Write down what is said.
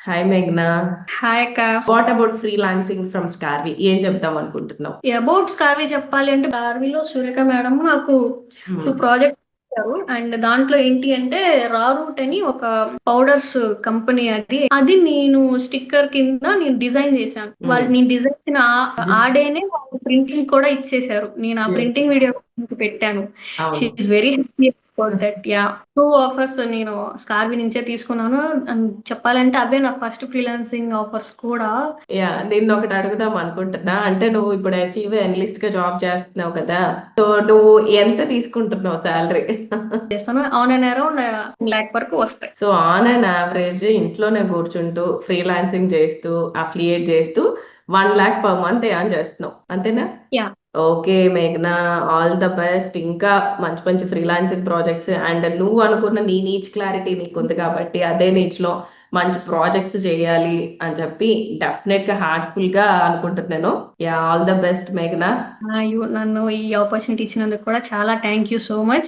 Hi మేఘ్నా. Hi అక్క. What about freelancing from Scarvi? ఏం చెప్దాం అనుకుంటున్నావు? అబౌట్ స్కార్వీ చెప్పాలి అంటే స్కార్వీలో సురేఖ మేడం నాకు టూ హ్మ్. ప్రాజెక్ట్స్ ఇచ్చారు. అండ్ దాంట్లో ఏంటి అంటే రా రూట్ అని ఒక పౌడర్స్ కంపెనీ. అది నేను స్టిక్కర్ కింద నేను డిజైన్ చేశాను. హ్మ్. వాళ్ళు నేను డిజైన్ చేసిన ఆ డేనే వాళ్ళు ప్రింటింగ్ కూడా ఇచ్చేశారు. నేను ఆ Yes. ప్రింటింగ్ వీడియో పెట్టాను. షీ అవును. Is very happy about that. Yeah, two offers నేను స్కార్వీ నుంచే తీసుకున్నాను. అండ్ చెప్పాలంటే అవే నా ఫస్ట్ ఫ్రీలాన్సింగ్ ఆఫర్స్ కూడా. యా, నేను ఒకటి అడుగుదాం అనుకుంటున్నా. అంటే నువ్వు ఇప్పుడు ఎస్ఈవి అనలిస్ట్ గా జాబ్ చేస్తున్నావు కదా, సో నువ్వు ఎంత తీసుకుంటున్నావు శాలరీ? చేస్తాను. ఆన్ అండ్ అరౌండ్ లాక్ వరకు వస్తాయి. సో ఆన్ అండ్ యావరేజ్ ఇంట్లోనే కూర్చుంటూ ఫ్రీలాన్సింగ్ చేస్తూ అఫిలియేట్ చేస్తూ 1 lakh per month ఏం చేస్తున్నావు, అంతేనా? యా. ఓకే మేఘ్నా, ఆల్ ద బెస్ట్. ఇంకా మంచి మంచి ఫ్రీలాన్సింగ్ ప్రాజెక్ట్స్ అండ్ నువ్వు అనుకున్న నీ నీచ్ క్లారిటీ నీకు ఉంది కాబట్టి అదే నీచ్ లో మంచి ప్రాజెక్ట్స్ చేయాలి అని చెప్పి డెఫినెట్ గా హార్ట్ఫుల్ గా అనుకుంటున్నాను. యా, ఆల్ ద బెస్ట్ మేఘ్నా. నన్ను ఈ ఆపర్చునిటీ ఇచ్చినందుకు కూడా చాలా థ్యాంక్ యూ సో మచ్.